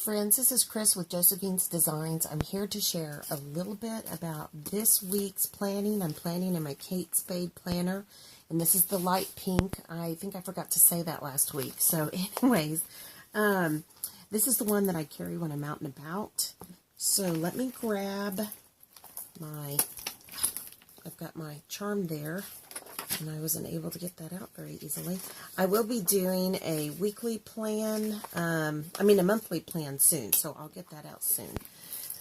friends, this is Chris with Josephine's Designs. I'm here to share a little bit about this week's planning. I'm planning in my Kate Spade planner, and this is the light pink. I think I forgot to say that last week. So anyways, this is the one that I carry when I'm out and about. So let me grab I've got my charm there, and I wasn't able to get that out very easily. I will be doing a weekly plan, a monthly plan soon, so I'll get that out soon.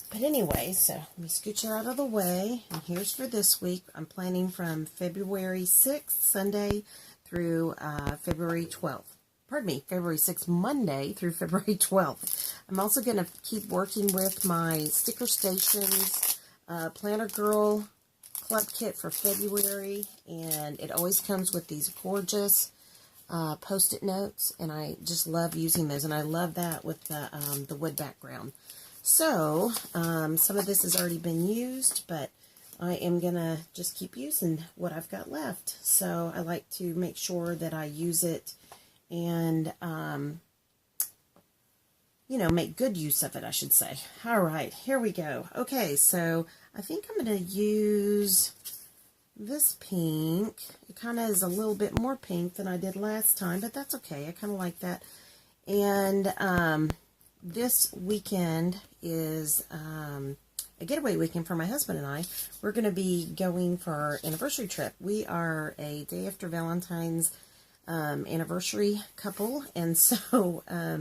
But anyway, so let me scooch it out of the way, and here's for this week. I'm planning from February 6th, Sunday, through February 12th. Pardon me, February 6th, Monday, through February 12th. I'm also going to keep working with my Sticker Stations Planner Girl Club Kit for February, and it always comes with these gorgeous Post-it notes, and I just love using those, and I love that with the wood background. So, some of this has already been used, but I am going to just keep using what I've got left. So, I like to make sure that I use it and, make good use of it, I should say. All right, here we go. Okay, so I think I'm going to use this pink. It kind of is a little bit more pink than I did last time, but that's okay. I kind of like that. And this weekend is a getaway weekend for my husband and I. We're going to be going for our anniversary trip. We are a day after Valentine's anniversary couple, and so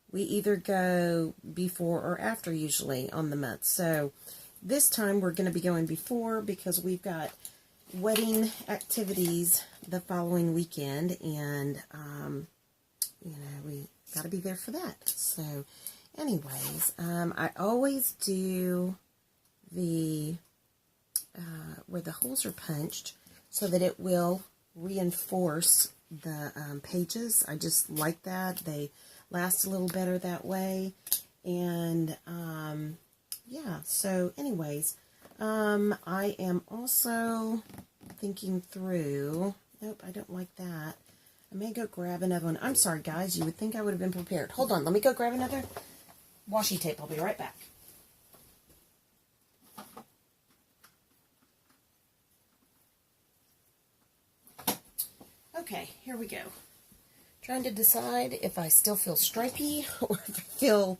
we either go before or after usually on the month. So this time we're going to be going before because we've got wedding activities the following weekend, and we got to be there for that. So anyways, I always do the where the holes are punched so that it will reinforce the pages. I just like that. They last a little better that way. And yeah, so anyways, I am also thinking through, nope, I don't like that. I may go grab another one. I'm sorry, guys, you would think I would have been prepared. Hold on, let me go grab another washi tape. I'll be right back. Okay, here we go. Trying to decide if I still feel stripey or if I feel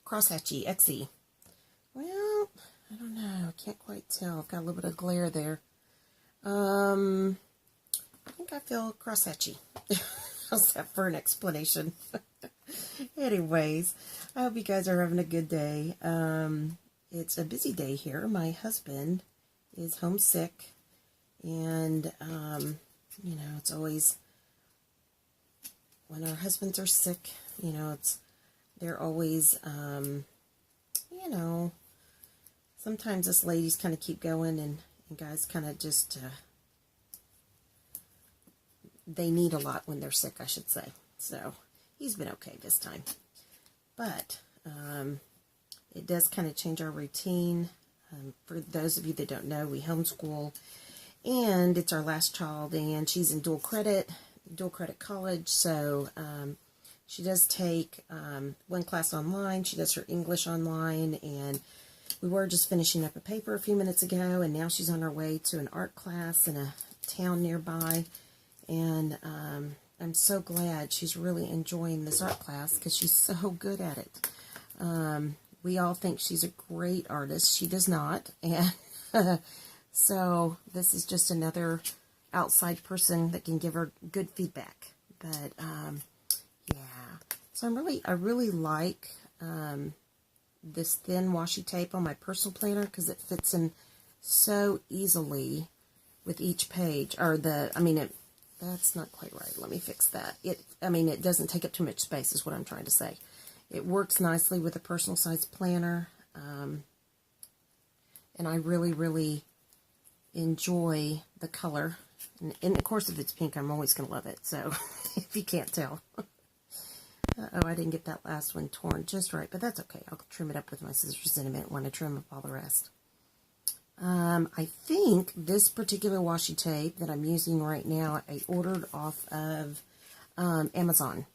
crosshatchy, Xy. Well, I don't know. I can't quite tell. I've got a little bit of glare there. I think I feel crosshatchy. How's that for an explanation? Anyways, I hope you guys are having a good day. It's a busy day here. My husband is homesick, and, it's always, when our husbands are sick, they're always, sometimes us ladies kind of keep going, and guys kind of just, they need a lot when they're sick, I should say. So, he's been okay this time. But, it does kind of change our routine. For those of you that don't know, we homeschool, and it's our last child, and she's in dual credit college, so she does take one class online. She does her English online, and we were just finishing up a paper a few minutes ago, and now she's on her way to an art class in a town nearby, and I'm so glad she's really enjoying this art class because she's so good at it. We all think she's a great artist. She does not, and so this is just another outside person that can give her good feedback. But yeah, so I really like this thin washi tape on my personal planner because it fits in so easily with each page. Or that's not quite right. Let me fix that. It doesn't take up too much space is what I'm trying to say. It works nicely with a personal size planner, and I really, really enjoy the color. And of course, if it's pink, I'm always going to love it. So, if you can't tell. Uh-oh, I didn't get that last one torn just right, but that's okay. I'll trim it up with my scissors in a minute when I trim up all the rest. I think this particular washi tape that I'm using right now, I ordered off of Amazon.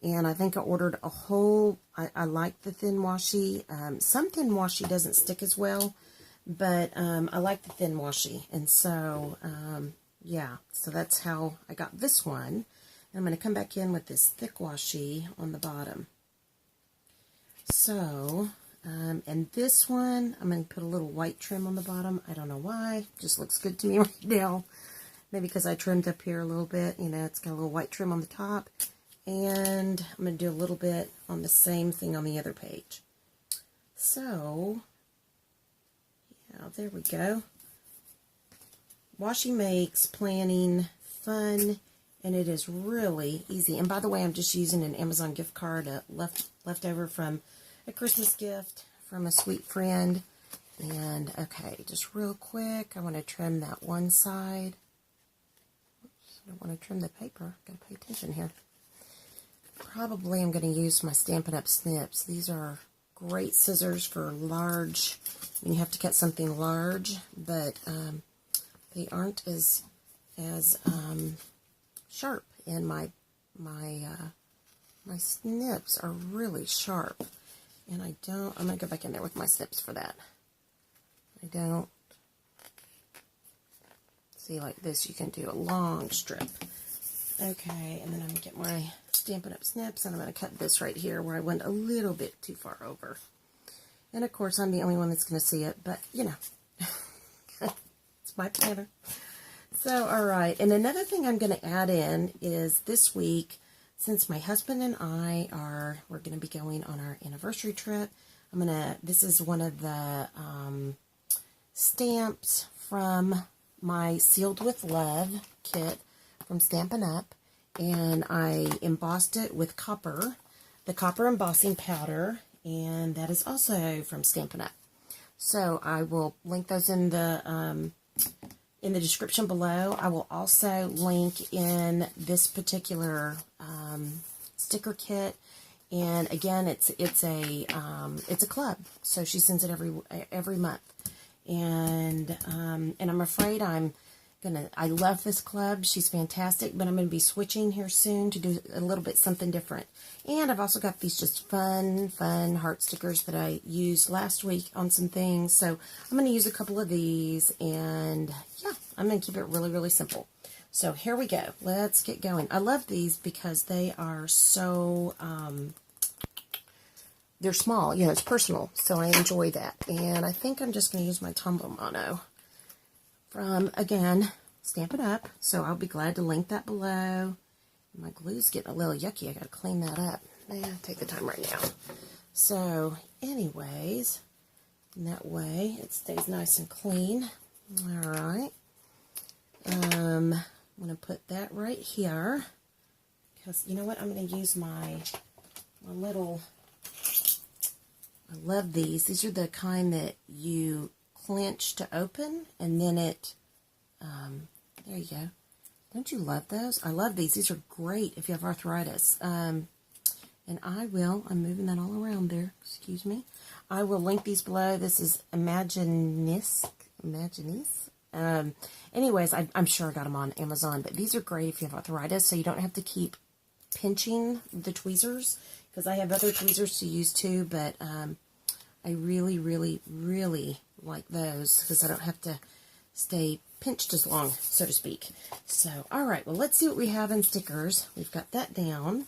And I think I ordered a whole, I like the thin washi. Some thin washi doesn't stick as well, but I like the thin washi. And so, yeah, so that's how I got this one. And I'm going to come back in with this thick washi on the bottom. So, and this one, I'm going to put a little white trim on the bottom. I don't know why. Just looks good to me right now. Maybe because I trimmed up here a little bit. You know, it's got a little white trim on the top. And I'm going to do a little bit on the same thing on the other page. So, yeah, there we go. Washi makes planning fun, and it is really easy. And by the way, I'm just using an Amazon gift card left over from a Christmas gift from a sweet friend. And, okay, just real quick, I want to trim that one side. Oops, I don't want to trim the paper. Got to pay attention here. Probably I'm going to use my Stampin' Up Snips. These are great scissors for large, when you have to cut something large, but they aren't as sharp, and my snips are really sharp, and I'm going to go back in there with my snips for that. I don't, see, like this, you can do a long strip. Okay, and then I'm going to get my Stampin' Up Snips, and I'm going to cut this right here where I went a little bit too far over. And of course, I'm the only one that's going to see it, but you know, it's my planner. So, all right, and another thing I'm going to add in is this week, since my husband and I we're going to be going on our anniversary trip, this is one of the stamps from my Sealed with Love kit from Stampin' Up, and I embossed it with copper, the copper embossing powder, and that is also from Stampin' Up. So I will link those in the description below. I will also link in this particular sticker kit, and again, it's a club, so she sends it every month, and I'm afraid I love this club. She's fantastic, but I'm going to be switching here soon to do a little bit something different. And I've also got these just fun heart stickers that I used last week on some things. So I'm going to use a couple of these, and yeah, I'm going to keep it really, really simple. So here we go. Let's get going. I love these because they are so, they're small. You know, it's personal, so I enjoy that. And I think I'm just going to use my Tombow Mono from, again, Stampin' Up. So I'll be glad to link that below. My glue's getting a little yucky. I got to clean that up. Take the time right now. So, anyways, and that way it stays nice and clean. All right. I'm going to put that right here, because you know what? I'm going to use my little, I love these. These are the kind that you clench to open, and then it, there you go. Don't you love those? I love these. These are great if you have arthritis. And I'm moving that all around there, excuse me. I will link these below. This is Imaginis. Anyways, I'm sure I got them on Amazon, but these are great if you have arthritis, so you don't have to keep pinching the tweezers, because I have other tweezers to use too, but I really, really, really like those, because I don't have to stay pinched as long, so to speak. So, all right, well, let's see what we have in stickers. We've got that down.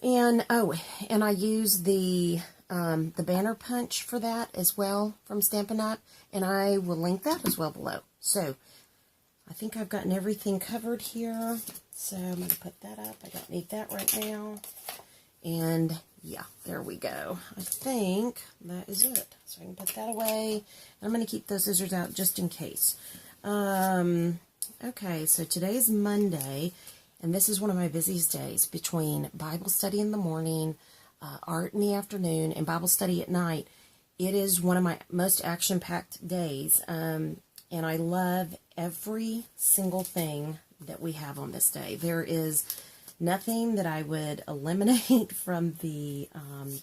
And, oh, and I use the banner punch for that as well from Stampin' Up, and I will link that as well below. So, I think I've gotten everything covered here. So, I'm going to put that up. I don't need that right now. And, yeah, there we go. I think that is it. So, I can put that away. I'm going to keep those scissors out just in case. Okay, so today is Monday, and this is one of my busiest days between Bible study in the morning, art in the afternoon, and Bible study at night. It is one of my most action-packed days, and I love every single thing that we have on this day. There is nothing that I would eliminate from the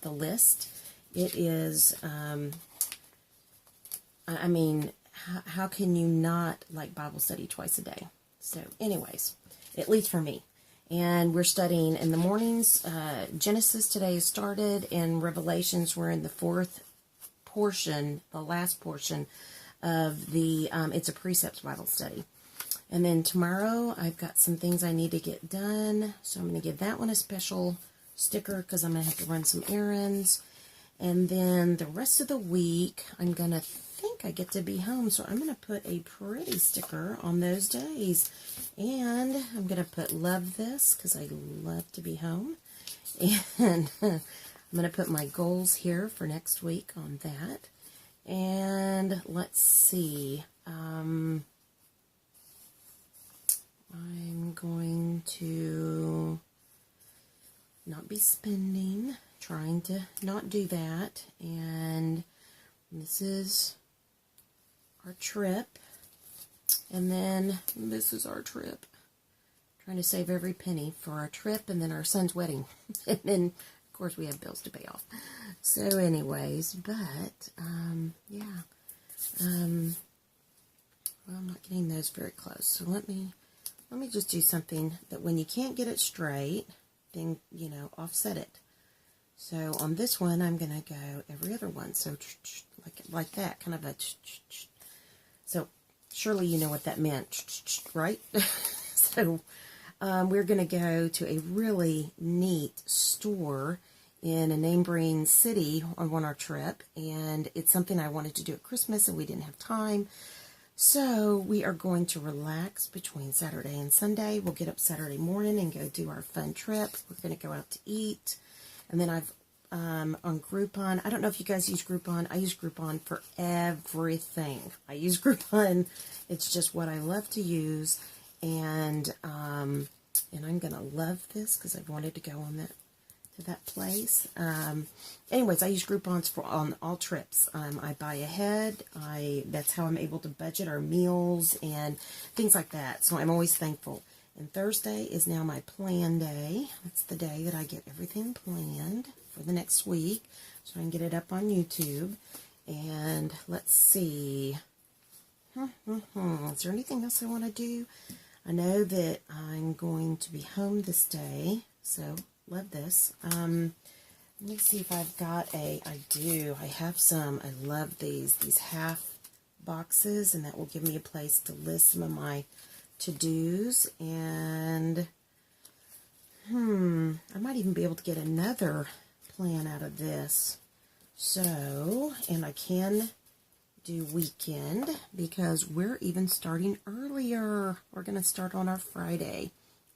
list. It is, I mean, how can you not like Bible study twice a day? So, anyways, at least for me. And we're studying in the mornings. Genesis today has started, and Revelations, we're in the fourth portion, the last portion of the, it's a Precepts Bible study. And then tomorrow, I've got some things I need to get done. So I'm going to give that one a special sticker because I'm going to have to run some errands. And then the rest of the week, I'm going to think I get to be home. So I'm going to put a pretty sticker on those days. And I'm going to put love this because I love to be home. And I'm going to put my goals here for next week on that. And let's see. I'm going to not be spending, trying to not do that. And this is our trip. And then this is our trip. Trying to save every penny for our trip and then our son's wedding. And then, of course, we have bills to pay off. So anyways, but, yeah. Well, I'm not getting those very close. So let me just do something that when you can't get it straight, then, you know, offset it. So on this one, I'm going to go every other one. So like that, kind of a. So surely you know what that meant, right? So we're going to go to a really neat store in a neighboring city on our trip, and it's something I wanted to do at Christmas, and we didn't have time. So we are going to relax between Saturday and Sunday. We'll get up Saturday morning and go do our fun trip. We're going to go out to eat. And then I've, on Groupon, I don't know if you guys use Groupon. I use Groupon for everything. I use Groupon. It's just what I love to use. And I'm going to love this because I've wanted to go on that place. Anyways, I use Groupons on all trips. I buy ahead. That's how I'm able to budget our meals and things like that. So I'm always thankful. And Thursday is now my plan day. That's the day that I get everything planned for the next week, so I can get it up on YouTube. And let's see. Is there anything else I want to do? I know that I'm going to be home this day, so love this. Let me see if I've got I do. I have some. I love these half boxes, and that will give me a place to list some of my to-dos. And I might even be able to get another plan out of this. So, and I can do weekend because we're even starting earlier. We're going to start on our Friday.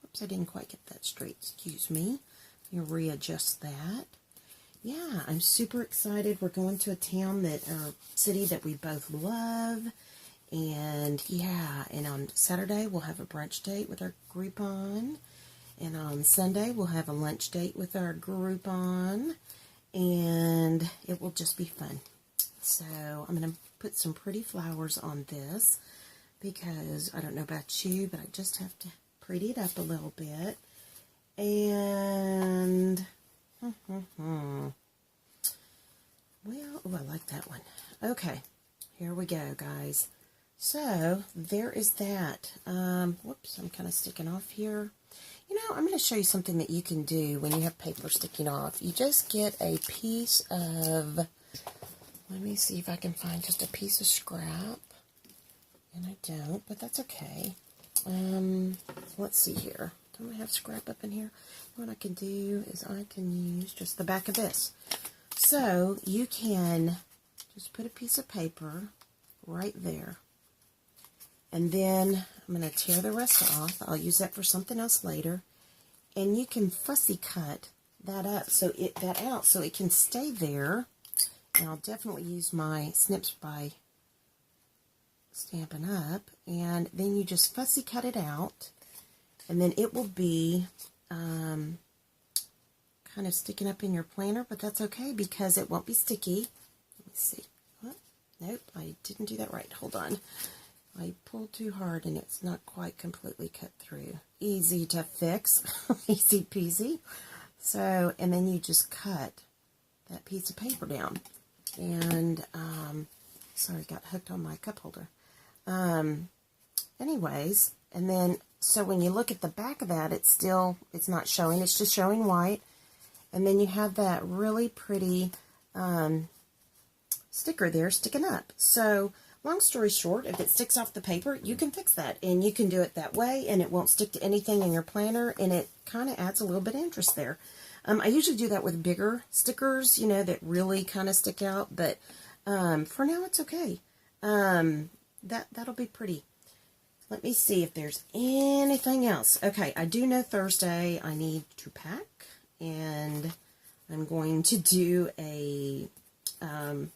Oops, I didn't quite get that straight. Excuse me. Let me readjust that. Yeah, I'm super excited. We're going to a town city that we both love. And yeah, and on Saturday we'll have a brunch date with our Groupon. And on Sunday we'll have a lunch date with our Groupon. And it will just be fun. So I'm going to put some pretty flowers on this because I don't know about you, but I just have to pretty it up a little bit. And well, oh, I like that one. Okay, here we go, guys. So there is that. Whoops, I'm kind of sticking off here. You know, I'm going to show you something that you can do when you have paper sticking off. You just get a piece of, let me see if I can find just a piece of scrap. And I don't, but that's okay. Let's see here. Don't I have scrap up in here? What I can do is I can use just the back of this. So you can just put a piece of paper right there. And then I'm going to tear the rest off. I'll use that for something else later. And you can fussy cut that up so it can stay there. And I'll definitely use my Snips by Stampin' Up. And then you just fussy cut it out. And then it will be kind of sticking up in your planner, but that's okay because it won't be sticky. Let me see. What? Nope, I didn't do that right. Hold on. I pulled too hard and it's not quite completely cut through. Easy to fix. Easy peasy. So, and then you just cut that piece of paper down. And, sorry, got hooked on my cup holder. Anyways, and then so when you look at the back of that, it's not showing. It's just showing white. And then you have that really pretty sticker there sticking up. So long story short, if it sticks off the paper, you can fix that. And you can do it that way, and it won't stick to anything in your planner, and it kind of adds a little bit of interest there. I usually do that with bigger stickers, you know, that really kind of stick out, but for now it's okay. That'll be pretty. Let me see if there's anything else. Okay, I do know Thursday I need to pack, and I'm going to do a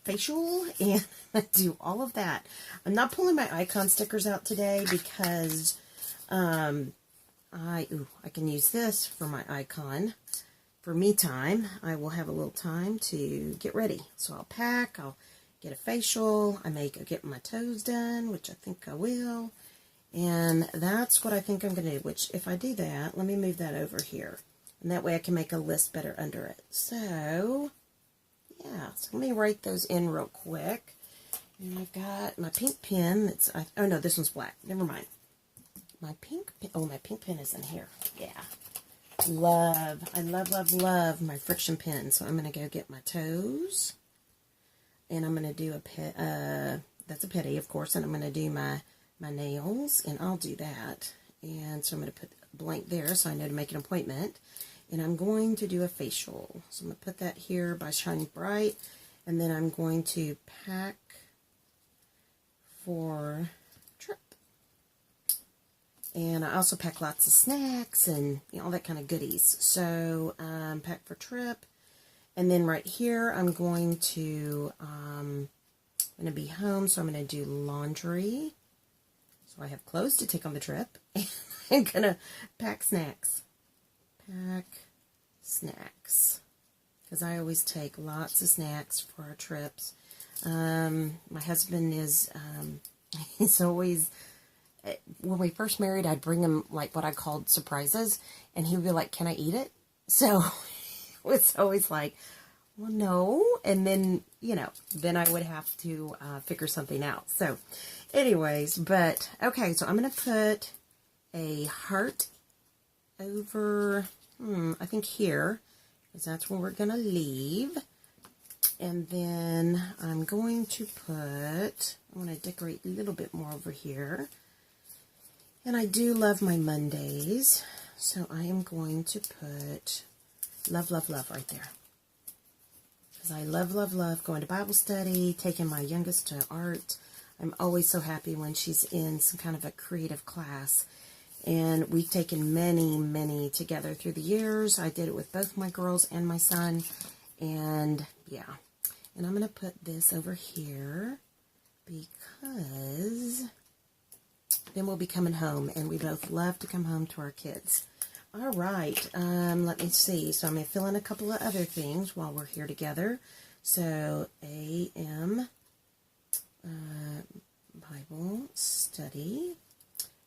facial and do all of that. I'm not pulling my icon stickers out today because I can use this for my icon. For me time, I will have a little time to get ready. So I'll pack, I'll get a facial, I may go get my toes done, which I think I will. And that's what I think I'm going to do, which if I do that, let me move that over here. And that way I can make a list better under it. So, yeah, so let me write those in real quick. And I've got my pink pen. That's, oh no, this one's black. Never mind. My pink pen, oh, my pink pen is in here. Yeah. I love my friction pen. So I'm going to go get my toes. And I'm going to do that's a pedi, of course. And I'm going to do my nails. And I'll do that. And so I'm going to put blank there so I know to make an appointment. And I'm going to do a facial. So I'm going to put that here by Shine Bright. And then I'm going to pack for trip. And I also pack lots of snacks and all that kind of goodies. So pack for trip. And then right here I'm going to be home. So I'm going to do laundry. So I have clothes to take on the trip. And I'm going to pack snacks. Pack snacks. Because I always take lots of snacks for our trips. My husband is, he's always, when we first married, I'd bring him like what I called surprises, and he would be like, "Can I eat it?" So it was always like, well, no. And then, then I would have to figure something out. So anyways, but okay, so I'm going to put a heart over, I think here, because that's where we're going to leave. And then I'm going to I want to decorate a little bit more over here. And I do love my Mondays, so I am going to put love, love, love right there. Because I love, love, love going to Bible study, taking my youngest to art. I'm always so happy when she's in some kind of a creative class. And we've taken many, many together through the years. I did it with both my girls and my son. And yeah. And I'm going to put this over here because then we'll be coming home. And we both love to come home to our kids. All right. Let me see. So I'm going to fill in a couple of other things while we're here together. So AM Bible study.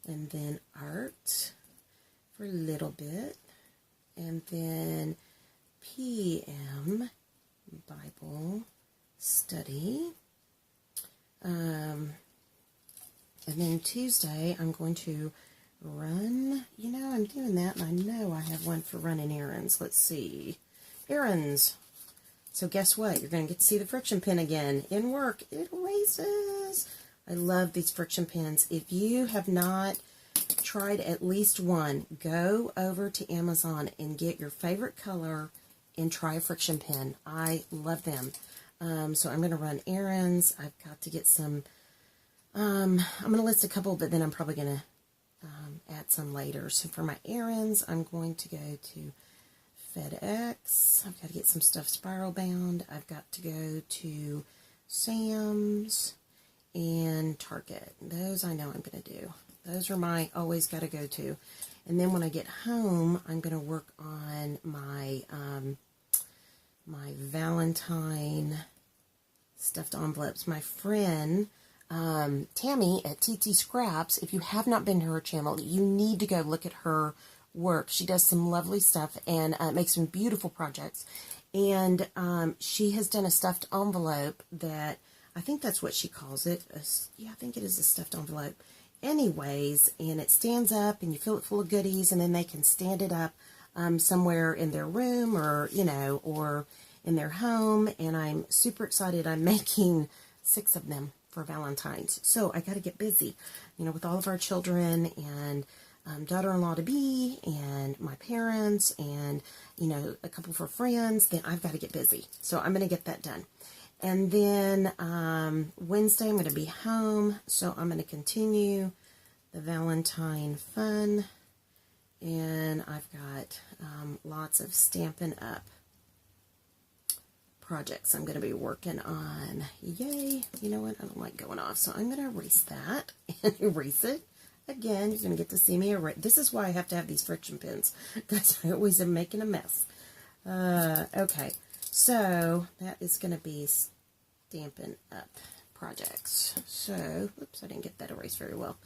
And then art for a little bit. And then PM Bible study. And then Tuesday I'm going to run. I'm doing that, and I know I have one for running errands. Let's see. Errands. So guess what? You're going to get to see the friction pen again in work. It erases. I love these friction pens. If you have not tried at least one, go over to Amazon and get your favorite color and try a friction pen. I love them. So I'm going to run errands. I've got to get some, I'm going to list a couple, but then I'm probably going to add some later. So for my errands, I'm going to go to FedEx. I've got to get some stuff spiral bound. I've got to go to Sam's and Target. Those I know I'm going to do. Those are my always got to go to. And then when I get home, I'm going to work on my my Valentine stuffed envelopes. My friend Tammy at TT Scraps, if you have not been to her channel, you need to go look at her work. She does some lovely stuff and makes some beautiful projects. And she has done a stuffed envelope that, I think that's what she calls it. Yeah, I think it is a stuffed envelope. anyways, and it stands up and you fill it full of goodies, and then they can stand it up somewhere in their room, or, you know, or in their home. And I'm super excited. I'm making 6 of them for Valentine's. So I got to get busy, you know, with all of our children and daughter-in-law to be and my parents and, you know, a couple for friends. Then I've got to get busy. So I'm going to get that done. And then Wednesday I'm going to be home. So I'm going to continue the Valentine fun. And I've got lots of Stampin' Up projects I'm going to be working on. Yay! You know what? I don't like going off, so I'm going to erase that and erase it again. You're going to get to see me erase. This is why I have to have these friction pins, because I always am making a mess. Okay, so that is going to be Stampin' Up projects. So, oops, I didn't get that erased very well.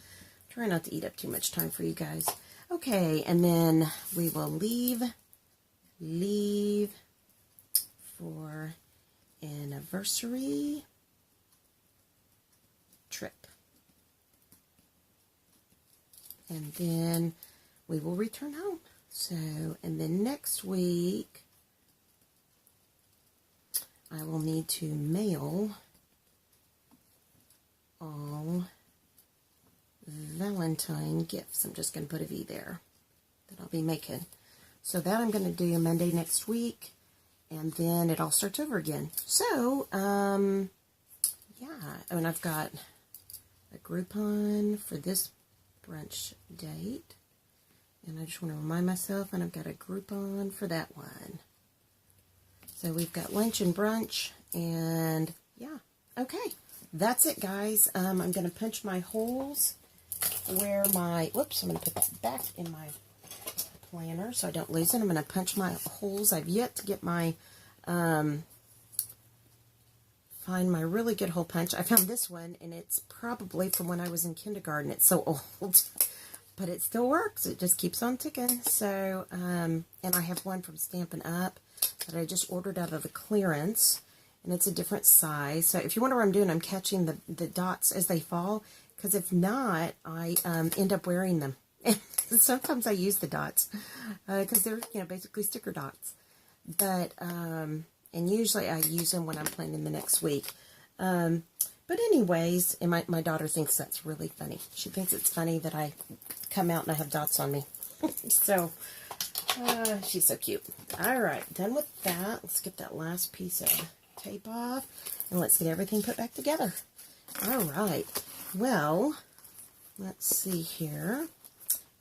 Try not to eat up too much time for you guys. Okay, and then we will leave for anniversary trip. And then we will return home. So, and then next week, I will need to mail all Valentine gifts. I'm just going to put a V there that I'll be making. So that I'm going to do Monday next week. And then it all starts over again. So, yeah. Oh, and I've got a Groupon for this brunch date. And I just want to remind myself, and I've got a Groupon for that one. So we've got lunch and brunch, and yeah. Okay. That's it, guys. I'm going to punch my holes where my, whoops, I'm going to put that back in my planner so I don't lose it. I'm going to punch my holes. I've yet to get my, find my really good hole punch. I found this one, and it's probably from when I was in kindergarten. It's so old, but it still works. It just keeps on ticking. So, and I have one from Stampin' Up that I just ordered out of the clearance, and it's a different size. So if you wonder what I'm doing, I'm catching the dots as they fall, because if not, I end up wearing them. Sometimes I use the dots because they're, you know, basically sticker dots. But, and usually I use them when I'm planning the next week. But anyways, and my daughter thinks that's really funny. She thinks it's funny that I come out and I have dots on me. So, she's so cute. All right, done with that. Let's get that last piece of tape off, and let's get everything put back together. All right. Well, let's see here.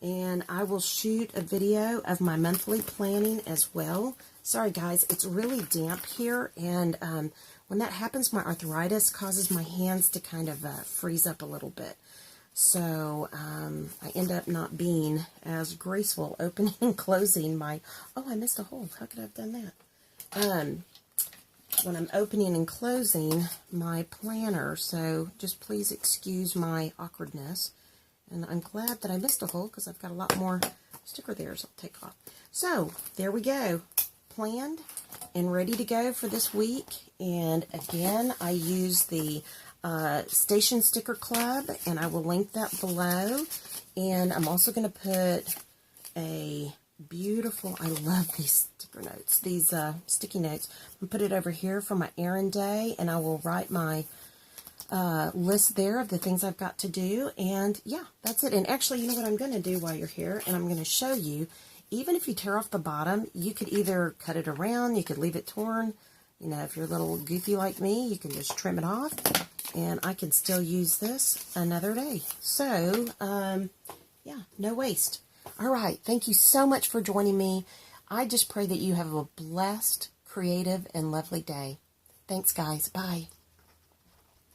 And I will shoot a video of my monthly planning as well. Sorry, guys, it's really damp here, and when that happens, my arthritis causes my hands to kind of freeze up a little bit. So I end up not being as graceful opening and closing my, oh, I missed a hole. How could I have done that? When I'm opening and closing my planner, so just please excuse my awkwardness. And I'm glad that I missed a hole, because I've got a lot more sticker there, so I'll take off. So, there we go. Planned and ready to go for this week. And again, I use the Station Sticker Club, and I will link that below. And I'm also going to put a beautiful, I love these sticker notes, these sticky notes. I'm going to put it over here for my errand day, and I will write my list there of the things I've got to do. And yeah, that's it. And actually, you know what I'm going to do while you're here, and I'm going to show you, even if you tear off the bottom, you could either cut it around, you could leave it torn. You know, if you're a little goofy like me, you can just trim it off, and I can still use this another day. So, yeah, no waste. All right, thank you so much for joining me. I just pray that you have a blessed, creative, and lovely day. Thanks, guys. Bye.